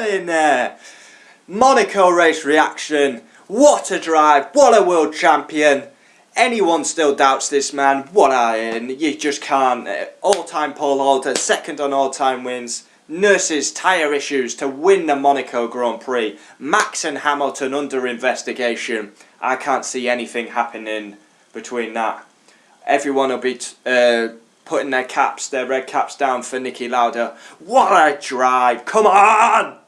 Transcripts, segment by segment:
in there. Monaco race reaction. What a drive. What a world champion. Anyone still doubts this man, what you just can't. All-time pole holder, second on all-time wins. Nurses tyre issues to win the Monaco Grand Prix. Max and Hamilton under investigation. I can't see anything happening between that. Everyone will be putting their red caps down for Niki Lauda. What a drive, come on!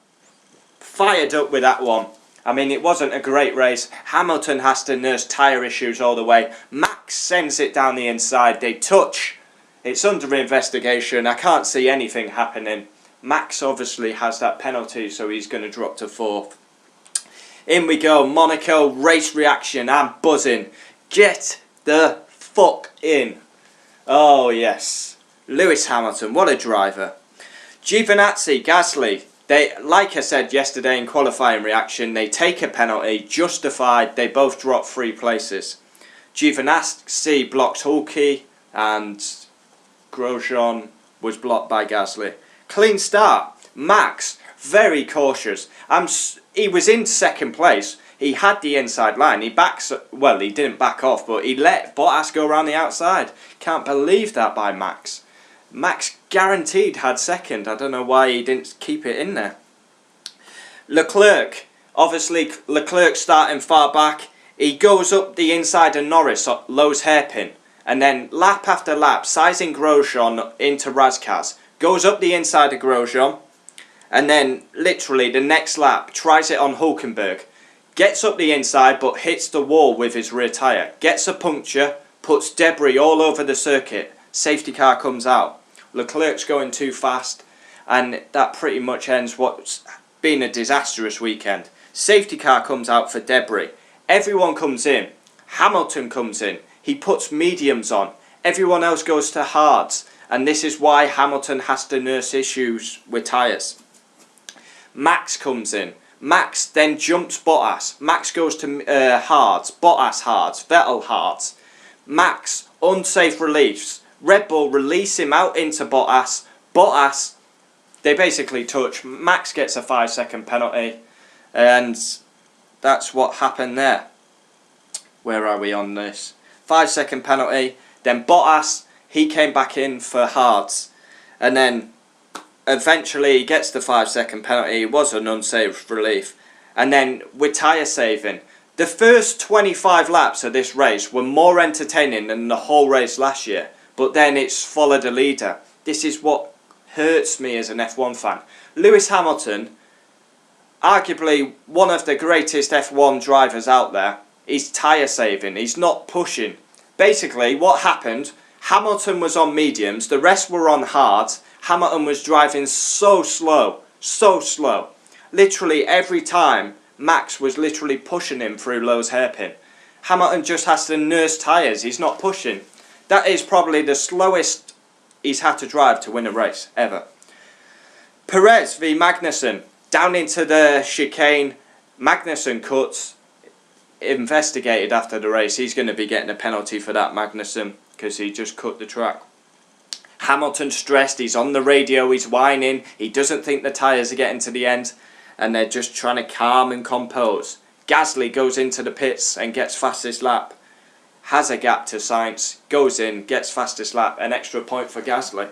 Fired up with that one. I mean, it wasn't a great race. Hamilton has to nurse tyre issues all the way. Max sends it down the inside. They touch. It's under investigation. I can't see anything happening. Max obviously has that penalty, so he's going to drop to 4th. In we go. Monaco race reaction. I'm buzzing. Get the fuck in. Oh, yes. Lewis Hamilton. What a driver. Giovinazzi, Gasly. They, like I said yesterday in qualifying reaction, they take a penalty, justified, they both drop 3 places. Giovinazzi blocked Hulke and Grosjean was blocked by Gasly. Clean start. Max, very cautious. He was in 2nd place. He had the inside line. He didn't back off, but he let Bottas go around the outside. Can't believe that by Max. Max guaranteed had 2nd. I don't know why he didn't keep it in there. Leclerc. Obviously, Leclerc starting far back. He goes up the inside of Norris, Lowe's hairpin. And then lap after lap, sizing Grosjean into Razkaz. Goes up the inside of Grosjean. And then, literally, the next lap, tries it on Hülkenberg. Gets up the inside, but hits the wall with his rear tyre. Gets a puncture, puts debris all over the circuit. Safety car comes out. Leclerc's going too fast, and that pretty much ends what's been a disastrous weekend. Safety car comes out for debris. Everyone comes in. Hamilton comes in. He puts mediums on. Everyone else goes to hards, and this is why Hamilton has to nurse issues with tyres. Max comes in. Max then jumps Bottas. Max goes to hards. Bottas hards. Vettel hards. Max, unsafe reliefs. Red Bull release him out into Bottas. Bottas, they basically touch. Max gets a 5-second penalty. And that's what happened there. Where are we on this? 5-second penalty. Then Bottas, he came back in for hards. And then eventually he gets the 5-second penalty. It was an unsafe relief. And then with tyre saving. The first 25 laps of this race were more entertaining than the whole race last year. But then it's followed a leader. This is what hurts me as an F1 fan. Lewis Hamilton, arguably one of the greatest F1 drivers out there, he's tyre saving. He's not pushing. Basically, what happened, Hamilton was on mediums, the rest were on hards. Hamilton was driving so slow, so slow. Literally every time, Max was literally pushing him through Lowe's hairpin. Hamilton just has to nurse tyres. He's not pushing. That is probably the slowest he's had to drive to win a race, ever. Perez v Magnussen. Down into the chicane. Magnussen cuts. Investigated after the race. He's going to be getting a penalty for that, Magnussen, because he just cut the track. Hamilton stressed. He's on the radio. He's whining. He doesn't think the tyres are getting to the end. And they're just trying to calm and compose. Gasly goes into the pits and gets fastest lap. Has a gap to Sainz, goes in, gets fastest lap, an extra point for Gasly.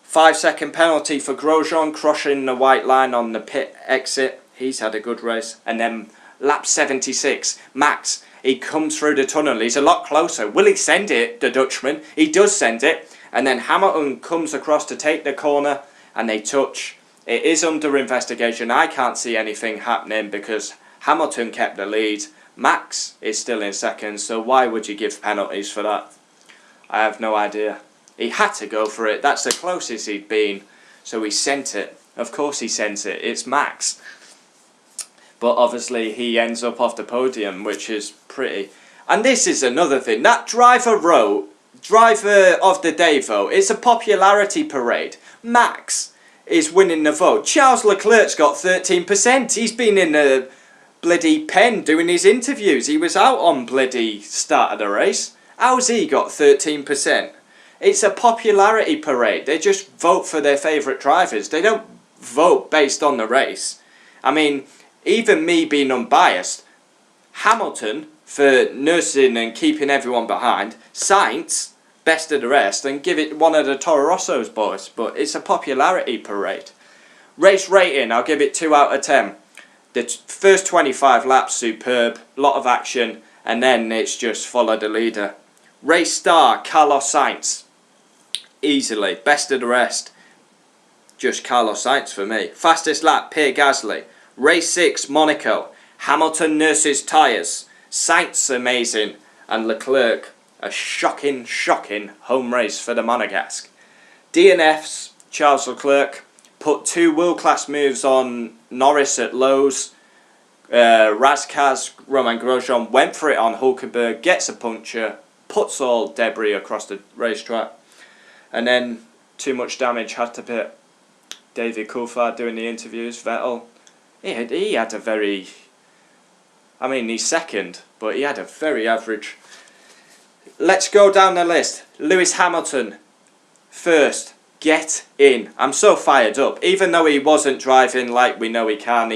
5-second penalty for Grosjean, crossing the white line on the pit exit. He's had a good race. And then lap 76, Max, he comes through the tunnel. He's a lot closer. Will he send it, the Dutchman? He does send it. And then Hamilton comes across to take the corner and they touch. It is under investigation. I can't see anything happening because Hamilton kept the lead. Max is still in 2nd, so why would you give penalties for that? I have no idea. He had to go for it. That's the closest he'd been, so he sent it. Of course he sent it. It's Max. But obviously he ends up off the podium, which is pretty. And this is another thing. That driver of the day vote, it's a popularity parade. Max is winning the vote. Charles Leclerc's got 13%. He's been in the bloody pen doing his interviews. He was out on bloody start of the race. How's he got 13%? It's a popularity parade. They just vote for their favourite drivers. They don't vote based on the race. I mean, even me being unbiased, Hamilton for nursing and keeping everyone behind, Sainz best of the rest, and give it one of the Toro Rosso's boys. But it's a popularity parade. Race rating, I'll give it 2 out of 10. The first 25 laps, superb, lot of action, and then it's just follow the leader. Race star, Carlos Sainz. Easily, best of the rest. Just Carlos Sainz for me. Fastest lap, Pierre Gasly. Race 6, Monaco. Hamilton nurses Tyres. Sainz amazing. And Leclerc, a shocking home race for the Monegasque. DNFs, Charles Leclerc. Put 2 world-class moves on Norris at Lowe's. Razkaz, Romain Grosjean went for it on Hulkenberg, gets a puncture, puts all debris across the racetrack. And then too much damage, had to pit. David Coulthard doing the interviews, Vettel. He had a very... I mean, he's second, but he had a very average... Let's go down the list. Lewis Hamilton, first. Get in. I'm so fired up. Even though he wasn't driving like we know he can,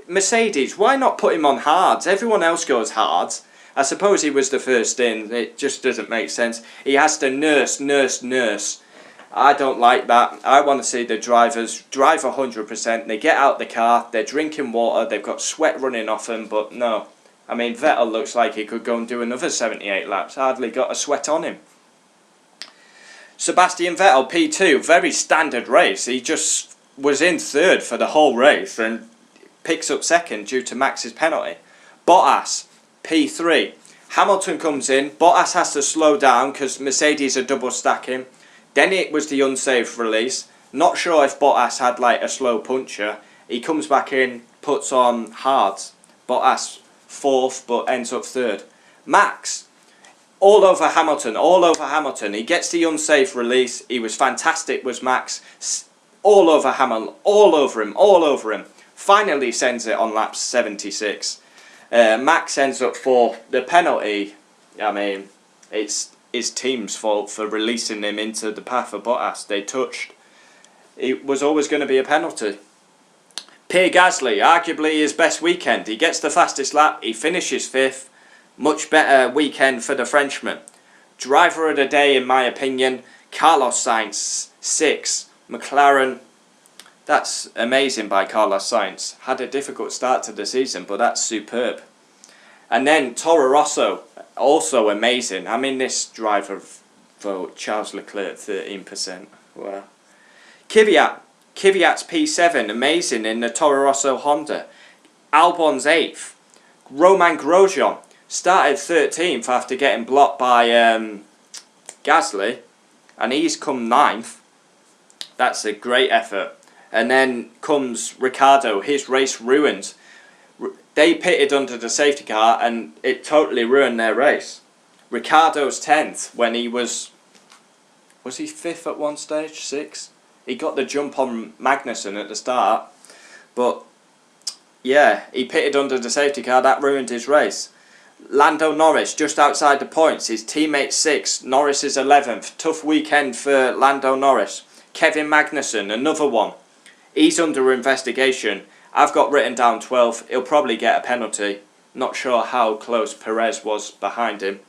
Mercedes, why not put him on hards? Everyone else goes hards. I suppose he was the first in. It just doesn't make sense. He has to nurse. I don't like that. I want to see the drivers drive 100%. They get out the car, they're drinking water, they've got sweat running off them, but no. I mean, Vettel looks like he could go and do another 78 laps. Hardly got a sweat on him. Sebastian Vettel, P2, very standard race. He just was in third for the whole race and picks up second due to Max's penalty. Bottas, P3. Hamilton comes in. Bottas has to slow down because Mercedes are double stacking. Then it was the unsafe release. Not sure if Bottas had like a slow puncher. He comes back in, puts on hards. Bottas, fourth, but ends up third. Max, all over Hamilton. He gets the unsafe release. He was fantastic, was Max. All over Hamilton, all over him. Finally sends it on lap 76. Max ends up fourth. The penalty, I mean, it's his team's fault for releasing him into the path of Bottas. They touched. It was always going to be a penalty. Pierre Gasly, arguably his best weekend. He gets the fastest lap. He finishes fifth. Much better weekend for the Frenchman. Driver of the day, in my opinion, Carlos Sainz, 6. McLaren, that's amazing by Carlos Sainz. Had a difficult start to the season, but that's superb. And then Toro Rosso, also amazing. I mean, this driver vote, Charles Leclerc, 13%. Wow. Kvyat's P7, amazing in the Toro Rosso Honda. Albon's 8th. Romain Grosjean started 13th after getting blocked by Gasly, and he's come 9th. That's a great effort. And then comes Ricciardo, his race ruined. They pitted under the safety car and it totally ruined their race. Ricciardo's 10th when he was he 5th at one stage, 6th? He got the jump on Magnussen at the start, but yeah, he pitted under the safety car, that ruined his race. Lando Norris, just outside the points, his teammate 6th, Norris is 11th. Tough weekend for Lando Norris. Kevin Magnussen, another one. He's under investigation. I've got written down 12th. He'll probably get a penalty. Not sure how close Perez was behind him.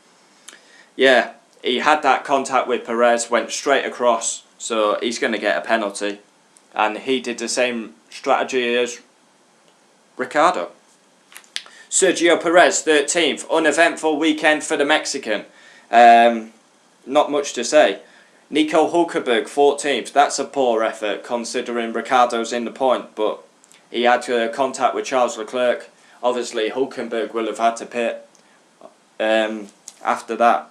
Yeah, he had that contact with Perez, went straight across, so he's going to get a penalty. And he did the same strategy as Ricciardo. Sergio Perez, 13th. Uneventful weekend for the Mexican. Not much to say. Nico Hulkenberg, 14th. That's a poor effort considering Ricciardo's in the point, but he had contact with Charles Leclerc. Obviously, Hulkenberg will have had to pit after that.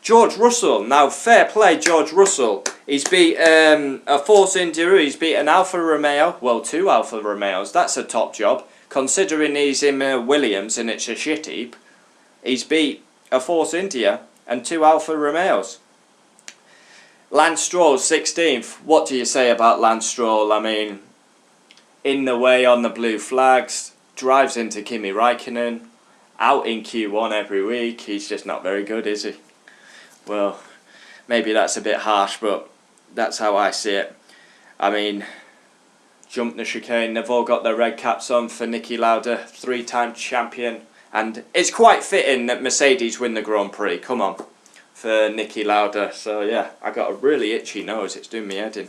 George Russell. Now, fair play, George Russell. He's beat a Force India. He's beat an Alfa Romeo. Well, 2 Alfa Romeos. That's a top job. Considering he's in Williams and it's a shit heap, he's beat a Force India and 2 Alfa Romeos. Lance Stroll, 16th. What do you say about Lance Stroll? I mean, in the way on the blue flags, drives into Kimi Raikkonen, out in Q1 every week. He's just not very good, is he? Well, maybe that's a bit harsh, but that's how I see it. I mean, jumped the chicane. They've all got their red caps on for Niki Lauda, 3-time champion. And it's quite fitting that Mercedes win the Grand Prix. Come on, for Niki Lauda. So yeah, I got a really itchy nose. It's doing me head in.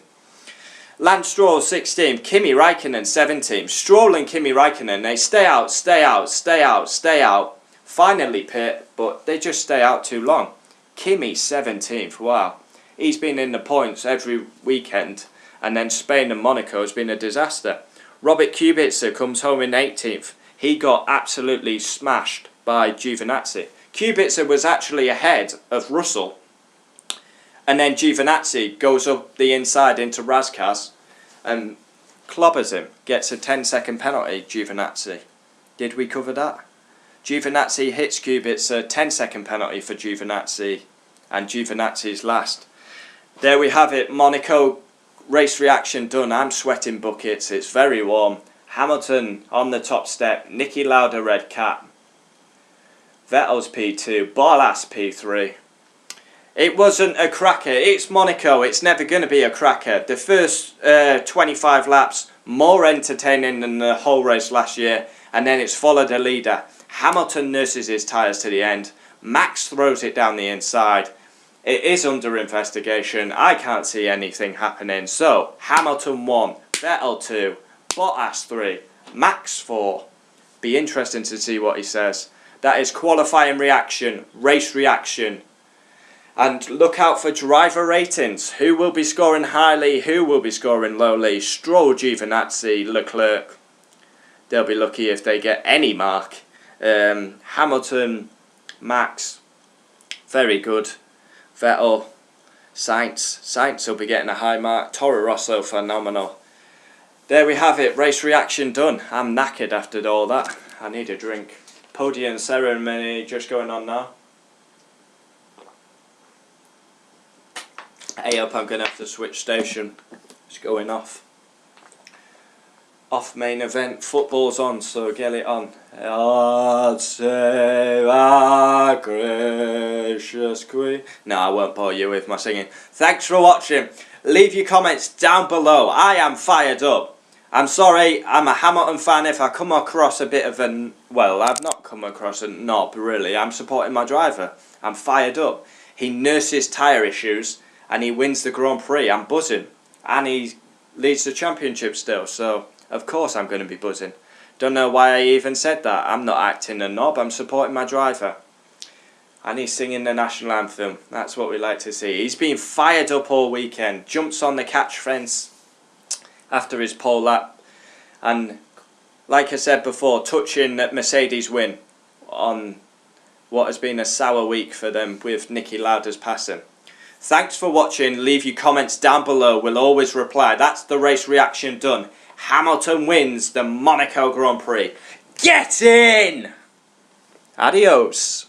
Lance Stroll 16th, Kimi Raikkonen 17th. Stroll and Kimi Raikkonen, they stay out, stay out, stay out, stay out. Finally pit, but they just stay out too long. Kimi 17th, wow. He's been in the points every weekend, and then Spain and Monaco has been a disaster. Robert Kubica comes home in 18th. He got absolutely smashed by Giovinazzi. Kubica was actually ahead of Russell. And then Giovinazzi goes up the inside into Razkaz and clobbers him. Gets a 10-second penalty, Giovinazzi. Did we cover that? Giovinazzi hits Kubica, 10-second penalty for Giovinazzi. And Giovinazzi's last. There we have it, Monaco race reaction done. I'm sweating buckets, it's very warm. Hamilton on the top step, Niki Lauda red cap. Vettel's P2, Bottas P3. It wasn't a cracker. It's Monaco. It's never going to be a cracker. The first 25 laps, more entertaining than the whole race last year. And then it's followed a leader. Hamilton nurses his tyres to the end. Max throws it down the inside. It is under investigation. I can't see anything happening. So, Hamilton 1, Vettel 2, Bottas 3, Max 4. Be interesting to see what he says. That is qualifying reaction, race reaction. And look out for driver ratings. Who will be scoring highly? Who will be scoring lowly? Stroll, Giovinazzi, Leclerc. They'll be lucky if they get any mark. Hamilton, Max, very good. Vettel, Sainz will be getting a high mark. Toro Rosso, phenomenal. There we have it. Race reaction done. I'm knackered after all that. I need a drink. Podium ceremony just going on now. Hey up, I'm going to have to switch station. It's going off. Off main event. Football's on, so get it on. God save our gracious Queen. No, I won't bore you with my singing. Thanks for watching. Leave your comments down below. I am fired up. I'm sorry, I'm a Hamilton fan. If I come across a bit of a... Well, I've not come across a knob, really. I'm supporting my driver. I'm fired up. He nurses tyre issues. And he wins the Grand Prix. I'm buzzing. And he leads the championship still. So, of course I'm going to be buzzing. Don't know why I even said that. I'm not acting a knob. I'm supporting my driver. And he's singing the national anthem. That's what we like to see. He's been fired up all weekend. Jumps on the catch fence after his pole lap. And, like I said before, touching that Mercedes win on what has been a sour week for them with Niki Lauda's passing. Thanks for watching. Leave your comments down below. We'll always reply. That's the race reaction done. Hamilton wins the Monaco Grand Prix. Get in! Adios.